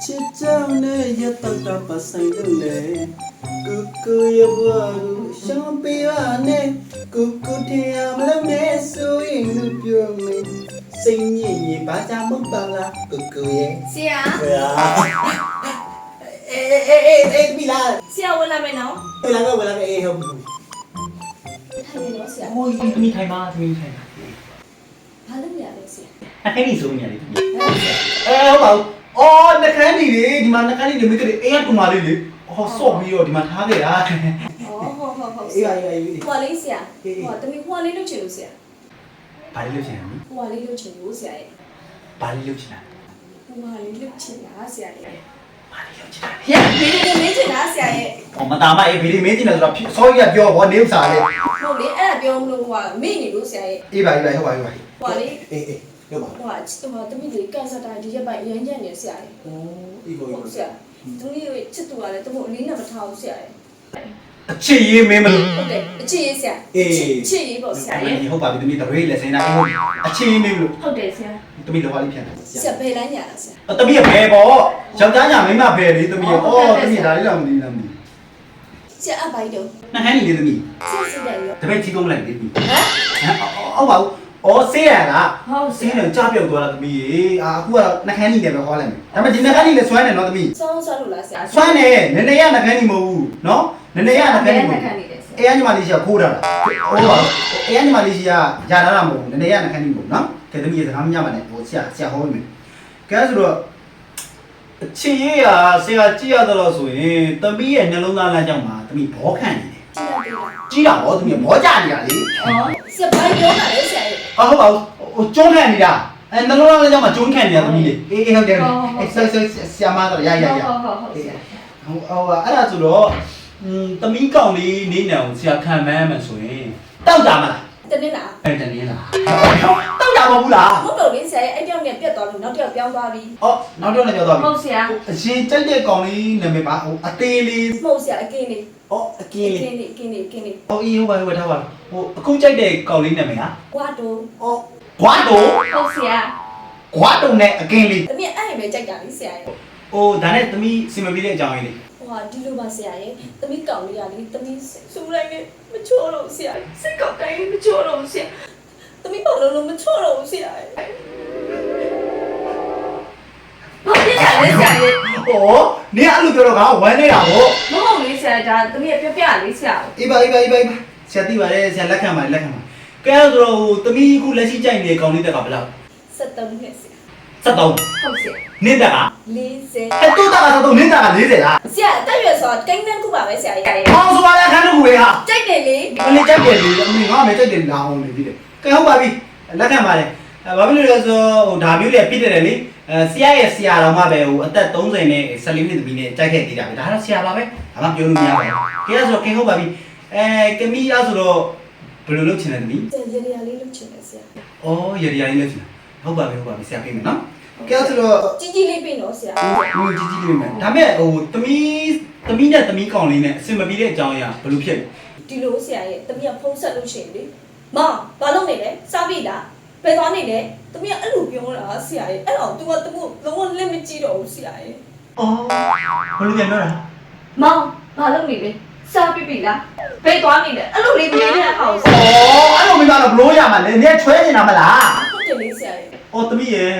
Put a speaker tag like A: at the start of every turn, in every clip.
A: ချစ်ကြောင်နဲ့ရတတ်တာပါဆိုင်လို့လေကူကူရဘွားကိုရှောင်းပေးပါနဲ့ကူကူတင်ရမလို့နဲ့ဆိုရင်လူပြောမယ်စိတ်ညစ်ညစ်ပါကြမပါလားကူကူရဲ့
B: ဆရာ
A: အေးပြီလား
B: ဆရာဝင်လာမယ်နော်
A: ဝလာကအေးဟုတ်ပြီ
B: ထိုင်နေတော့ဆရာ
C: โอ้ยသမီးထိုင်ပါသမီးထိုင်ပါ
B: ဘာလို့မရလဲဆရာ
C: အဲ့ဒီဆိုနေရတယ်သမီး
A: ဟုတ်ပါဘူးအော်နှခမ်းနေလေဒီမှာနှခမ်းနေမိကလေးအေးကတူမလေးလေအော်ဆော့ပြီးတော့ဒီမှာထားခဲ့တာ
B: ဩဟုတ်ဆ
A: အေး
B: ရာ
A: အေး
B: ဟိုလေးဆရာဟိုတမီဟိုလေးလုပ်ချင်လို့ဆရာ
C: ဘာလေးလုပ်ချင်လဲ
B: ဟိုလေးလုပ်ချင်လို့ဆရာရဲ့
C: ဘာလေးလုပ်ချင်လဲ
B: ဟိုလေးလုပ်ချင်တာဆရာရဲ့
C: ဘာလေးလုပ်ချင်လဲ
B: ရဘေးလေးမေးချင်တာဆရာရဲ့
C: အော်မသားမအေးဘေးလေးမင်းတင်တယ်ဆိုတော့စောကြီးကပြောဘောနေဥစားလေ
B: ဟုတ်လေအဲ့ဒါပြောမလို့ဟိုမေ့နေလို့ဆရာရဲ့
A: အေးပါဟုတ်ပါ
B: ဟိုလေး
A: အေးဟုတ်ပါ
B: ဟိုတမီလေးကန်ဆာတာဒီရက်ပိုင်းရမ်းကြံနေဆရာရဲ့
A: โอ้อีโก
B: ဟုတ်ဆရာတမီရဲ့ချစ်သူကလည်းတမို့အလေးနဲ့မထားဘူးဆရာရဲ့
C: အချစ်ရေးမင်းမလို့
B: ဟုတ်တယ်အချစ်ရေးဆရာချစ်ရေးပေါ့ဆရာရဲ့
C: ဟုတ်ပါပြီသမီးတရေလက်စင်းနာဟုတ်အချစ်ရေးမင်းမလို့
B: ဟုတ်တယ်ဆရာ
C: သမီးလောပါလေးပြန်တယ်
B: ဆရာဘယ်လိုင်းညာလားဆရာ
C: သမီးရဲ့ဘယ်ပေါ့ယောက်ျားညာမိန်းမဘယ်လေသမီးရဲ့အော်သမီးဒါလေးတော့မသိလားမသိ
B: ဆရာအပိုင်တော့
C: နှခမ်းနေလေသမီး
B: ဆရာစီတယ်ရော
C: တပည့်ကြီးကုန်းလိုက်လေသမီး
B: ဟမ်
C: ဟုတ်ပါဘူးအော်ဆေးရလား
B: ဟုတ်ဆ
C: ဆေး
B: ရာ
C: နေကြပြောက်သွားတာသမီးရေအခုကတော့နှခမ်းနေတယ်ပဲဟောလိုက်မယ်ဒါပေမဲ့ဒီနှခမ်းနေလည်းဆွမ်းနေနော်သမီး
B: ဆောင်းဆောင်းလို့လားဆရာ
C: ဆွမ်းနေနည်းနည်းရနှခမ်းနေမဟုတ်ဘူးနော်နည်းနည်းရနှခမ်းနေမဟုတ်ဘူးအဲအညီမလေးရှိကခိုးတာလားဟုတ်ပါဘူးအဲအညီမလေးရှိကယာလာတာမဟုတ်ဘူးနည်းနည်းရနှခမ်းနေမဟုတ်နော်ကဲသမီးရေစကားမညပါနဲ့ဟိုဆရာဟောမယ်ကဲဆိုတော့အချစ်ရေးရဆရာကြည့်ရတော့ဆိုရင်သမီးရဲ့နှလုံးသားလမ်းကြောင်းမှာသမီးဘောခံနေတယ်ကြီးတာဗောသမီးဘောကြနေတာလေ
B: အော်ဆရာဘာပြောတာလဲဆရာရဲ့
C: ဟုတ်ပါဘူးဟိုကျုံးခံနေတာအဲနှလုံးသားလမ်းကြောင်းမှာကျုံးခံနေတာသမီးလေအေးဟုတ်တယ်အဲဆရာမတော့ရ
B: ဟုတ်
C: ဟိုအဲ့ဒါဆိုတော့သမီးကောင်လေးနေနေအောင်ဆရာခံမှန်းမှဆိုရင်တောက်ကြမလား
B: တနေ့လား
C: အဲ့တနေ့လားတောက်ကြမဟုတ်ဘူးလား
B: ဟုတ်တော့လေဆရာရဲ့အဲ့ကြောင့်နဲ့ပြတ်သွားလို့နောက်တစ်ယောက်ပြောင်းသွားပြီ
C: အော်နောက်တော့လည်းပြောသွားပြီ
B: ဟုတ်ဆရာ
C: အရင်ကြိုက်တဲ့ကောင်လေးနာမည်ပါဟိုအသေးလေး
B: မဟုတ်ဆရာအကင်းလေး
C: အော်အကင်းလေး
B: အကင်းလေး
C: ဟိုအေးဟုတ်ပါဟုတ်ထားပါဟိုအခုကြိုက်တဲ့ကောင်လေးနာမည်ဟာ
B: ဝါတို
C: အော်ဘွားတို
B: ဟုတ်ဆရာ
C: ဘွားတိုနဲ့အကင်းလေး
B: တမီးအဲ့ပဲကြိုက်တာလေဆရာရဲ့
C: ဟိုဒါနဲ့သမီးစင်မပြီးတဲ့အကြောင်းရင်းလေး
B: ဟိုဟာဒီလိုပါဆရာရဲ့တမီးကောင်းလေးရလေတမီးစူလိုက်နဲ့မချိုးတော့ဆရာစိတ်ကောက်တိုင်းမချိုးတော့ဆရာတမီးဘာလို့မချိုးတော့ဆရာရဲ့ဘာဖြစ်တာလဲဆရာရဲ့
C: ဟောနင်အဲ့လိုပြောတော့ငါဝမ်းနေတာဗော
B: မဟုတ်လေဆရာဒါတမီးပြပြလေးဆရာ
C: အေးပါဆရာသိပါတယ်ဆရာလက်ခံပါတယ်ကဲဆိုတော့ဟိုသမီးခုလက်ရှိကြိုက်နေတဲ့ကောင်လေးတက်ကဘယ်လောက်
B: 73နှစ်ဆရာ
C: 73
B: ဟုတ်ဆရာ
C: နင့်တက်က
B: 40
C: အဲ့တူတက်က73နင့်တက်က40လား
B: ဆရာအသက်ရွယ်ဆိုတာကိန်းနှန်းခုပါပဲဆရာရဲ့
C: ဟောဆိုပါလားခန်းတစ်ခုပဲဟာ
B: ကြိုက်တယ်လေ
C: မင်းကြိုက်တယ်လေအမေငါမကြိုက်တယ်လာအောင်လေပြီးတယ်ကဲဟုတ်ပါပြီလက်ခံပါတယ်ဘာဖြစ်လို့လဲဆိုဟိုဒါမျိုးလေးပြစ်တယ်လေဆရာရဲ့ဆရာတော်မှပဲဟိုအသက်30နဲ့14နှစ်သမီးနဲ့ကြိုက်ခဲ့သေးတာပဲဒါတော့ဆရာပါပဲဘာမှပြောလို့မရပါဘူးကဲဆိုတော့ကဲဟုတ်ပါပြီကမီးအားဆိုတော့ဘယ်လိုလုပ်ချင်လဲသမီး
B: ဆရာရေရာလေးလုပ်ချင်တယ်ဆရာ
C: ။အော်ရရလေးလုပ်ချင်တာ။ဟုတ်ပါပြီဆရာပြင်မယ်နော်။ကဲဆိုတော့
B: ကြီးကြီးလေးပြင်တော့ဆရာ
C: ဟိုကြီးလေးမယ်။ဒါမဲ့ဟိုသမီးနဲ့သမီးကောင်လေးနဲ့အဆင်မပြေတဲ့အကြောင်းအရာဘယ်လိုဖြစ်လဲ
B: ဒီလိုဆရာရဲ့တမီးကဖုံးဆက်လို့ရှိရင်လေမောင်ဘာလုပ်နေလဲစားပြီလားဘယ်သွားနေလဲတမီးကအဲ့လိုပြောတာဆရာရဲ့အဲ့တော့ तू ကတမို့လုံးဝလက်မကြည့်တော့ဘူးဆရာရဲ့
C: ။အော်ဘယ်လိုပြန်ပြောတာ
B: မောင်ဘာလုပ်နေလဲစားပြီလားဘယ်သွားနေလဲအဲ့လိုလေးမင်းနဲ့ဟောက်
C: ။အော်အဲ့လိုမိမတော့ဘလို့ရမှာလဲ။နင်ချွဲနေတာမလား
B: ဟုတ်တယ်လေဆရာရဲ့
C: ။အော်သမီးရဲ့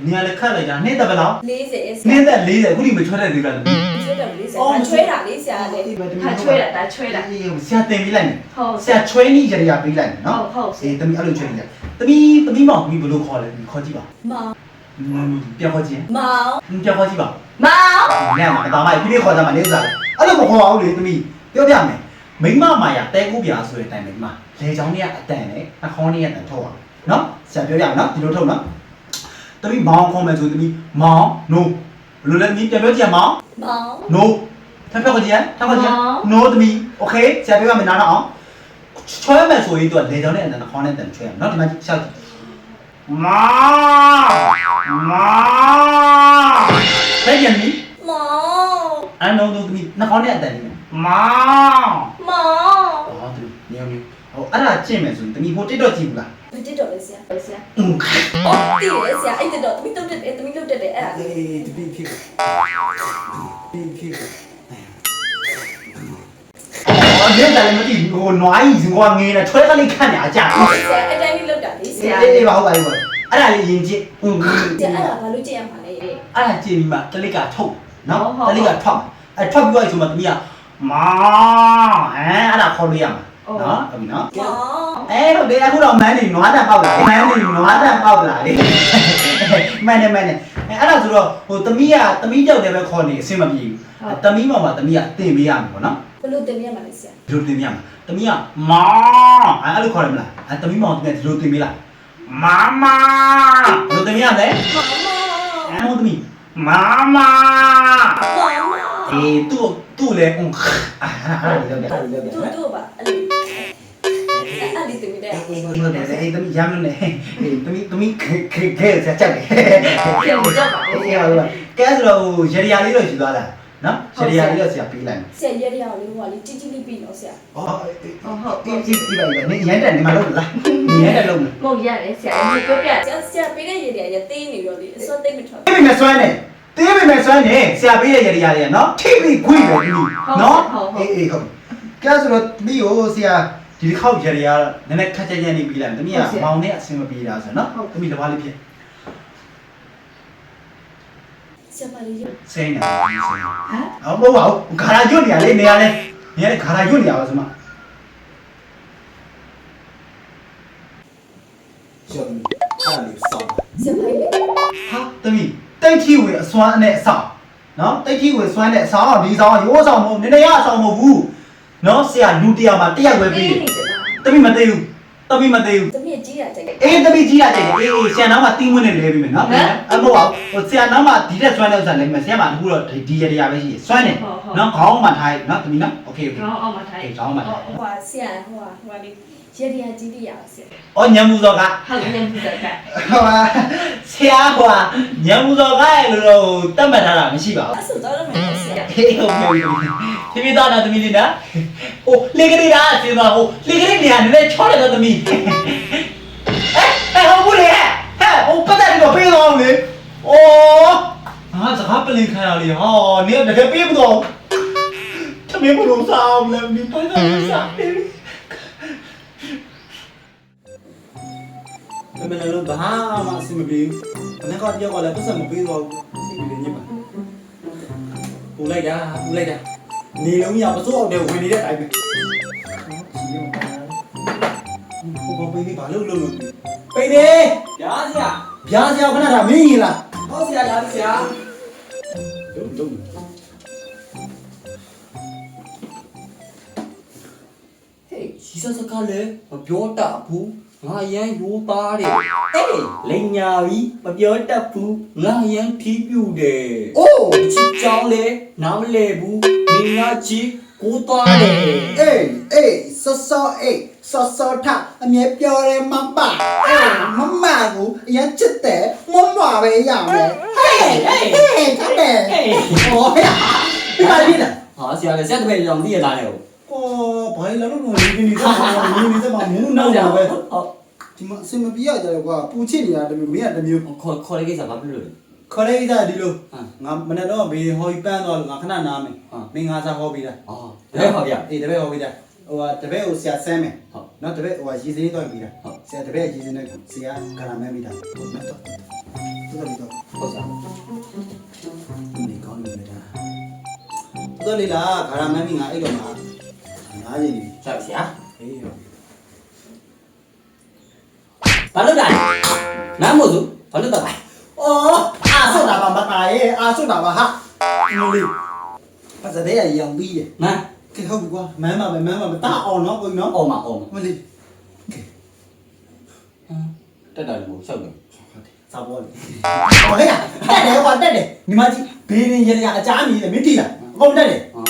C: နင်ကလည်းခတ်လိုက်တာနင့်တက်ဘယ်လောက်
B: 40ဆ
C: န
B: ရာ
C: င့်တက်40အခုဒီမချွဲတဲ့သေးလား။
B: ချွဲတယ်လေဆရာချွဲတာလေဆရာလေဟာချွဲတာဒါချွဲတာ
C: ဆရာတင်ပေးလိုက်မယ်
B: ဟုတ်
C: ။ဆရာချွဲနည်းရရပေးလိုက်မယ်နော်
B: ဟုတ်
C: ။အေးသမီးအဲ့လိုချွဲနေတယ်။သမီးမောင်သမီးဘယ်လိုခေါ်လဲခေါ်ကြည့်ပါ
B: မောင်
C: ။ပြန်ခေါ်ကြည့်
B: မောင်
C: ။ပြန်ခေါ်ကြည့်ပါ
B: မောင်
C: ။ညမှာဒါမှပြည့်ခေါ်ကြမှာနေဥစားလေအဲ့လိုမခေါ်အောင်လေသမီးပြောပြမယ်မိမမာယာတဲကူပြာဆိုတဲ့အတိုင်းပဲဒီမှာလေချောင်းလေးကအတန်နဲ့နှာခေါင်းလေးကအတန်ထုတ်အောင်နော်ဆရာပြောရအောင်နော်ဒီလိုထုတ်နော်သမီးမောင်ခေါ်မယ်ဆိုသမီးမောင်နိုးဘယ်လိုလဲသမီးပြန်ပြောကြည့်မောင်
B: မောင်
C: နိုးထပ်ပြောကြည့်ရထပ်ပြောကြည့်နိုးသမီးโอเคဆရာပြောရမယ်နားတော့အောင်ချွဲမယ်ဆိုရင်သူကလေချောင်းလေးအတန်နှာခေါင်းလေးအတန်ချွဲအောင်နော်ဒီမှာရှောက်မောင်လက်ရမီ
B: မောင်
C: အဲ့တော့သမီးနှာခေါင်းလေးအတန်လေးမောင်
B: မောင်
C: ဟောသူနေအောင်ဟိုအဲ့ဒါကျင့်မယ်ဆိုရင်တမီဟို TikTok ကြည့်ဘူးလား
B: ဘယ်တက်တော့လဲဆရာ ဆရာအော်တီးလေဆရာအဲ့တော့သမီးတုတ်တက်တယ်သမီးတုတ်တက်တယ်အဲ့ဒါ
A: အေးတပိဖြစ်ဖြစ်
C: အော်ဒီကလည်းမကြည့်ဟိုနွားကြီးငွားငင်းနဲ့ထွဲကလေးခန့်နေအကြ
B: ဆရာအတိုင်းလေးလောက်တာလေဆရာ
C: အေးပါဟုတ်ပါဘူးအဲ့ဒါလေးရင်ကျစ်
B: ဆရာအဲ့ဒါဘာလို့ကြည့်ရမှာလဲ
C: အဲ့ဒါကြည့်ပြီးမှတလိကထုတ်နော်တလိကထွက်အဲ့ထွက်ပြီးတော့ဆိုမှသမီးကမာအဲ့ဒါခေါ်လို့ရမှာနော်ဟုတ်ပြီနော်
B: ဟော
C: အဲ့တော့ဒီအခုတော့မန်းနေနွားတန်ပေါက်လာမန်းနေနွားတန်ပေါက်လာလေမန်းနေအဲ့ဒါဆိုတော့ဟိုသမီးကြောက်တယ်ပဲခေါ်နေအဆင်မပြေဘူးသမီးမောင်မှာသမီးကတင်ပေးရမှာပေါ့နော်
B: ဘလို့တင်ပြမှာလဲဆရာ
C: ဒီလိုတင်ပြမှာသမီးကမာအဲ့လိုခေါ်ရမလားအဲ့သမီးမောင်တင်ဒီလိုတင်ပေးလားမာမာဘယ်လိုတင်ရလဲ
B: မာမ
C: အဲ့ဟိုသမီးမာမာ အေးသူ့လည်းအဲ့ဒါလောက်တယ်
B: တူပါအဲ့ဒီတင်ပြတယ်
C: ဟုတ်တယ်အေးသမီးရမ်းလို့နေအေးသမီးခဲဆက်ချက်တယ်
B: ပြောကြပါဦး
C: အေးဟုတ်ပါကဲဆိုတော့ရေဒီယာလေးတော့ယူသွားလားနော်ရေဒီယာလေးတော့ဆရာပေးလိုက်
B: ဆရာရရအောင်လေးဟိုကလေးကြီးလေးပြီးတော့ဆရာ
C: ဟောဟုတ်ဒီပါနေရန်တယ်နေမလို့လားနေရန်တယ်လို့
B: မဟုတ်ရတယ်ဆရာဒီပြောပြဆရာပေးတဲ့ရရရသေးနေတော့လေအစောသိမထွက်
C: တေးပြီမဲ့ဆွမ်းနေတေးပြီမဲ့ဆွမ်းနေဆရာပေးတဲ့ရေဒီယာလေးနော်ထိပြီးခွေးပဲဒီနော်အေးဟုတ်ကဲဆိုတော့သမီးကိုဆရာဒီတစ်ခေါက်ရေဒီယာနည်းနည်းခက်ကြကြနေပြီးလိုက်သမီးကမောင်နဲ့အဆင်မပြေတာဆိုနော်သမီးတစ်ပါးလေးဖြစ်
B: ဆရာပါလေး
C: စိမ့်နေဟမ်ဟုတ်ပါဘူးဂါရာကျွတ်နေရလေနေရလေနေရလေဂါရာကျွတ်နေရပါစမ
A: ရှော့အဲ့လေးစောင်း
B: ဆရာပါလေး
C: ဟာသမီးတိတ်ထီဝေအစွမ်းနဲ့အဆောင်နော်တိတ်ထီဝေစွမ်းနဲ့အဆောင်ဒီဆောင်ရိုးဆောင်မဟုတ်နည်းနည်းရအဆောင်မဟုတ်ဘူးနော်ဆရာလူတရားမှာတယောက်ပဲပြီးသမီးမသေးဘူးသမီးမသေးဘူး
B: တမီးကြီးတာကြိုက်တယ်
C: အေးသမီးကြီးရတယ်အေးဆရာနောက်မှာတင်းဝင်နေလဲပြီးမယ်နော်အမဟုတ်ပါဘူးဆရာနောက်မှာဒီတက်စွမ်းတဲ့ဥစ္စာလဲမယ်ဆရာမှာအခုတော့ဒီရတရားပဲရှိရစွမ်းတယ်နော်ခေါင်းမှာထားနော်သမီးနော်โอเคโอเค
B: ခေါင်းအောင်မှာထိုင်
C: ခေါင်းမှာထား
B: ဟိုဟာဆရာဟိုဟာလေးရရကြီးလေးရပါဆရာ
C: อ๋อညံမှုစော်က
B: ဟုတ်တယ်ဘူးတက်က
C: ဟိုပါဆရာဟိုညံမှုစော်ကလို့တော့တတ်မှတ်ထားတာမရှိပါဘူး
B: အဲ့ဆိုတော့လည်းဆရာ
C: ဟေးဟုတ်ပြီဖြည်းဖြည်းသားတာသမီးလေးနော်ဟိုလေကလေးလားစင်သွားဟိုလေကလေးနေရာနည်းနည်းချောတယ်တော့သမီးဟိုဘူးလေဟိုပတ်တယ်တော့ပေးတော့လေအိုးဟာစကားပလင်ခံရလေဟောနေတကယ်ပေးမတော့သမီးဘလို့စားအောင်လဲမင်းပိုင်တော့စားနေ
A: မင်းလည်းဘာမှအဆင်မပြေဘူး။အနေကတယောက်ကလည်းပတ်စံမပေးတော့ဘူး။စိတ်ကြီးညစ်ပါ။ပူလိုက်တာ။နေလုံးရပစိုးအောက်ထဲဝင်နေတဲ့အတိုင်းပဲ။ချီရမှာ။ဟိုကောင်ပေးပြီးဘာလို့ပိနေ
D: ။ရားဆရာ
A: ။ဗျာဆရာခဏတာမင်းရင်လား
D: ။ဟုတ်ဆရာရားဆရာ
A: ။လုံး။
D: ဟေးရှိစကားလေမပြောတတ်ဘူး။ငါရန်ရိုးသားတယ်။အေးလိန်ညာပြီးမပြောတတ်ဘူး။ငါရန်ထီးပြူတယ်။
A: အိုး
D: ချစ်ကြောင်းလေနားမလဲဘူး။နေငါချီကိုသွားတယ်
A: အေးစောထအမြဲပြောတယ်မမမမကိုအရင်ချစ်တယ်မမပဲရမယ်ဟေးထားတယ်
D: ။အေး
A: ဟောရပြပါလိမ့်လား
D: ဟာဆရာလည်းစက်တပည့်ကြောင်သိရလားလေ။
A: ဘာလဲလို့နေစမှာမူးနောက်တာပဲ
D: ဟုတ်
A: ဒီမှာအစင်မပြေရကြတယ်ကွာပူချစ်နေတာတမျိုးမင်းကတမျိုး
D: ခေါ်တဲ့ကိစ္စဘာဖြစ်လို့လဲ
A: ခေါ်လိုက်တာဒီလို
D: ဟမ်
A: ငါမနေ့တော့ဘေးဟော်ပန်းတော့ငါခဏနားမယ်
D: ဟမ်
A: မင်းငါစားဟောပြီးတာ
D: ။အော်ဒါပဲဟောပြ။
A: အေးတပည့်ဟောပြီးတာဟိုတပည့်ကိုဆရာဆမ်းမယ်
D: ဟုတ်
A: နော်တပည့်ဟိုရေစင်းတော့ပြီးတာ
D: ဟုတ်
A: ဆရာတပည့်ရေစင်းနဲ့ဆရာခဏမဲမိတာဟုတ်တော့တော့
D: ဟုတ်ဆရာ
A: ဒီကောင်းနေတယ်တော့လေလားခဏမဲမိငါအဲ့တော့မှာငါးချိန်နေ
D: ။ဆက်ဆရာ
A: အေးဟုတ်
D: ။ဘာလို့လဲ။နားမို့သူဘာလို့တော့လဲ
A: အော်အာဆုတာပါမတာရဲ့အာဆုတာပါဟာနော်လေပတ်စတဲ့ရောင်ပြီးရဲ့
D: ။နား
A: ကဲဟုတ်ပြီကွာမမ်းပါပဲတာအောင်နော်ကိုနော်
D: အော်မ
A: မလေး
D: တက်တယ်လို့ဆောက်တယ်
A: စာပေါ်လေဟောဟဲ့တက်တယ်ညီမကြီးဘေးရင်ရရအချားမြည်တယ်မင်းတိလားအကုန်တက်တယ်
D: ဟာ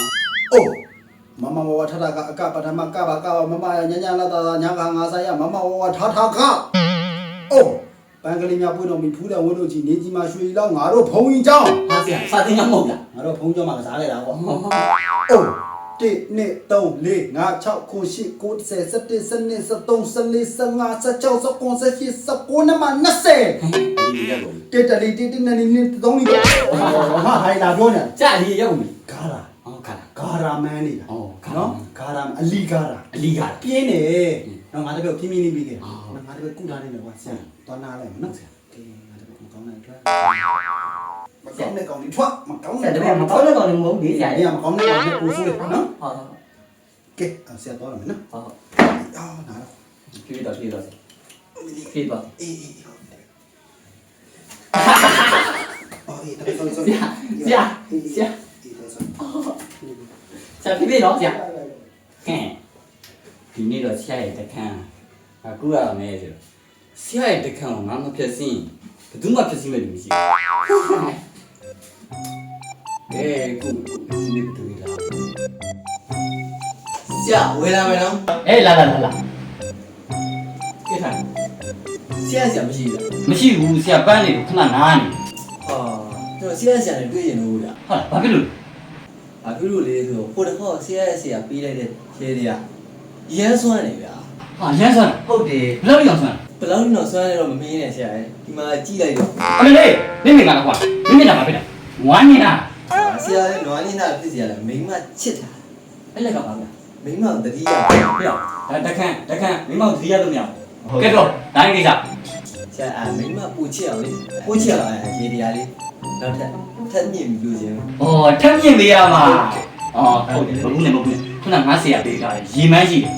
A: အိုးမမဝဝထထကအကပထမကပါမမညညလာတာညာကငါဆိုင်ရမမဝဝထထကအိုးပန်းကလေးများပွင့်တော်မီဖူးတဲ့ဝင်းတို့ကြီးနေကြီးမှာရွှေလောက်ငါတို့ဖုံကြီးเจ้า
D: ဟာဆရာစာတင်ရမဟုတ်လား
A: ငါတို့ဖုံးเจ้าမှာကစားခဲ့တာကွာ
D: ဟော
A: အိုး 1 2 3 4 5 6 9 10 9 10 11 12 13 14 15 16 17 18 19 နမ20
D: ဒီရောက်ကုန်
A: တက်တလီတက်တနလီနင်း3လီဟာဟိုင်လာပြောနေ
D: ကြာဒီရောက်ပြီ
A: ဂါရာ
D: ဟောခါလာ
A: ဂါရာမန်းနေတာ
D: ဟောခါ
A: နော်ဂါရာအလီဂါရာ
D: အလီက
A: ပြင်းနေနော်ငါတပည့်ပြင်းပြင်းလေးပြီးခဲ့ငါတပည့်ကုလာနေတယ်ကွာဆရာသွားနာလိုက်မနော်ကဲငါတပည့်မကောင်းနိုင်ထွက်မကောင်းတဲ့ကောင်ဒီထွက်မကောင်း
D: ဆက်
A: တဲ့
D: တပည့်မကောင်းတဲ့ကောင်လည်းမဟုတ်ဘူးဆရာ
A: အေးမကောင်းတဲ့ကောင်ကိုဆိုးတယ်နော်
D: ဟော
A: ကဲဆရာသွားရမယ်နော်
D: ဟော
A: အော်နား
D: ပြေးတော့ပြေးတော့ပြေးတော့
A: အေးအော်အေးတော်တော်
D: ဆရာပြေးတော့ဆရာဟဲ့ဒီနေ့တော့ဆရာရဲ့တခန်းအခုရမယ်ဆိုဆရာရဲ့တခန်းကိုငါမဖြတ်စင်းဘယ်သူမှဖြတ်စင်းမဲ့လူမရှိဘူးကဲခုဒီနေ့တူလာ
E: ဆရာဝယ်လာမယ်နော်
D: အေးလာကဲထား
E: ဆရာမရှိဘူးလား
D: မရှိဘူးဆရာပန်းနေခဏနားနေ
E: ဟာကျွန်တော်ဆရာနဲ့တွေ့ရင်လို့လား
D: ဟုတ်လားဘာဖြစ်လို့
E: ဘာဖြစ်လို့လဲဆိုတော့ဟိုတခေါက်ဆရာပေးလိုက်တဲ့ရဲတွေကရမ်းစွမ်းနေဗျာ
D: ဟာရမ်းစမ်း
E: ဟုတ်တယ်
D: ဘယ်လောက်ကြောင်စမ်း
E: ဘယ်လောက်တော့စွမ်းနေတော့မမင်းနဲ့ဆရာရဲ့ဒီမှာကြည့်လိုက်တော့
D: အမေလေးမင်းမင်္ဂလာကွာမင်းမင်္ဂလာပါဗျာဝမ်းနေတာ
E: ဆရာရဲ့နွားနေတာဖြစ်စီရလဲမိန်းမချစ်တာ
D: အဲ့လက်ကပါဗျာ
E: မိန်းမတတိယ
D: ပြောဒါတခန့်မင်းမောင်သတိရလို့မရဘူးကဲတော့ဒါကိစ္စ
E: ဆရာမိန်းမပူချစ်အောင်လေပူချစ်အောင်ရေတရားလေးနောက်ထပ်မြင့်ပြီးလို့ခြင်း
D: ဩထပ်မြင့်ပေးရမှာဩဟုတ်တယ်ဘဘူးနဲ့မဘူးခုနငါဆရာပေးထားတယ်ရေမန်းရှိတယ်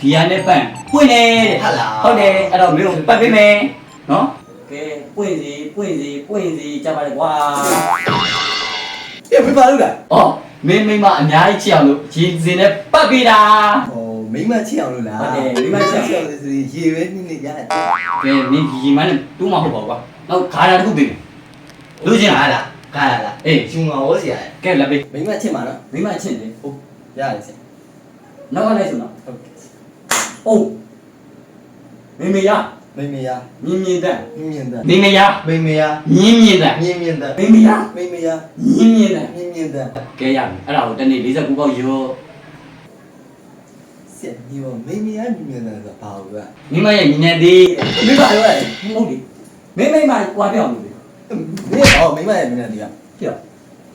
D: ဒီဟာနဲ့ပန့်ပွင့်နေတဲ့ဟုတ်တယ်အဲ့တော့မင်းတို့ပတ်ပေးမယ်နော်ကဲပွင့်စီကြပါလေကွာ
E: ပြပြပါလို့လား
D: ဩမင်းမအများကြီးချစ်အောင်လို့ရေစင်နဲ့ပတ်ပေးတာ
E: ဟိုမိန်းမချစ်အောင်လို့လားဆိုရင်ရေပဲနှိမ့်နေရတယ်
D: ကဲမင်းဒီရေမန်းနဲ့တူးမှာဟုတ်ပါကွာနောက်ခါရတစ်ခုပေးမယ်လူချင်းလား
E: ကားလား
D: အေး
E: ရှင်ငါဝဆရာ
D: ကဲလက်ပေး
E: မိန်းမချစ်မှာနော်
D: မင်းမချစ်တယ်
E: ဟုတ်ရတယ်ဆရာ
D: နောက်ကလိုက်ဆိုတော့
E: ဟုတ်ကဲ့
D: အိုးမင်းမရ
E: မိန်းမယာ
D: မြင်းမြင်းတဲ့
E: မြင့်တဲ့
D: မင်းမရ
E: မိန်းမယာ
D: မြင်းမြင်းတဲ့
E: မြင့်တဲ့
D: မင်းမရ
E: မိန်းမယာ
D: မြင်းမြင်းတဲ့
E: မြင့်တဲ့
D: ကဲရပြီအဲ့ဒါကိုတနေ့49ပေါက်ရော
E: ဆရာဒီမမိန်းမယာမြင့်တဲ့ဆိုဘာလို့လဲ
D: မိမရဲ့ညီနေသေး
E: မိပါရော
D: ဟုတ်တယ်မင်းမကွာပြောင်းလို့လေ
E: မင်းဟောမိန်းမရဲ့မြင့်တဲ့က
D: ပြော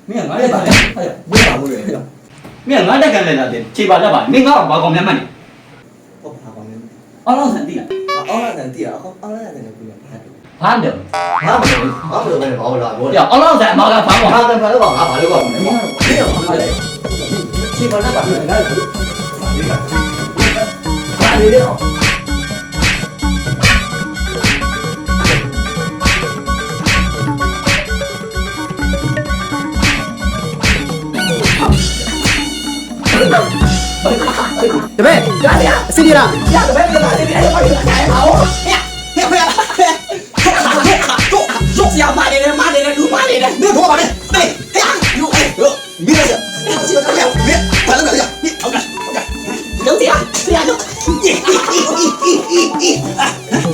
D: မင်းကငါ့လက်ပါလေဟဲ့
E: ဘယ်ပါလို့လဲပြော
D: မင်းကငါ့တက်ကန်လက်လာတယ်ခြေပါလက်ပါမင်းငါ့ဘာကောင်မှန်းမနေ
E: ဟုတ်ပါပါမယ်
D: အော်လောက်ဆန်တိလား
E: အော်လာတယ်တည်အောင်အော်လာတယ်ကိုလည်းဖတ်တယ်
D: ဘာတယ်
E: ဘာမလို့ဘာလို့ပဲဘာလို့လာဘော
D: ပြောအော်လောက်ဆန်အမောကဘာကောင်
E: ဘာတယ်ဘာလို့ဘာလို့ကောင်းလဲမင်းတော့ဘာလဲခြေပါလက်ပါငါ့ကိုဘာလဲလဲ
A: တပည့်အစီရလား
E: 呀，怎么没把这边的话给打开好？哎呀，哎呀，肉是要骂你的，骂你的，撸骂你的，没有多把的，对，哎呀，哟，哎哟，你别这样，哎呀，这个这样，别，快点快点，你好看，好看，你能这样，这样就，哎，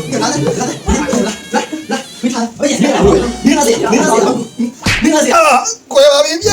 E: 你拿着，拿着，来，没拿，别拿，别拿，别拿，别拿，别拿，
A: ကွယ်ပါပြီဗျ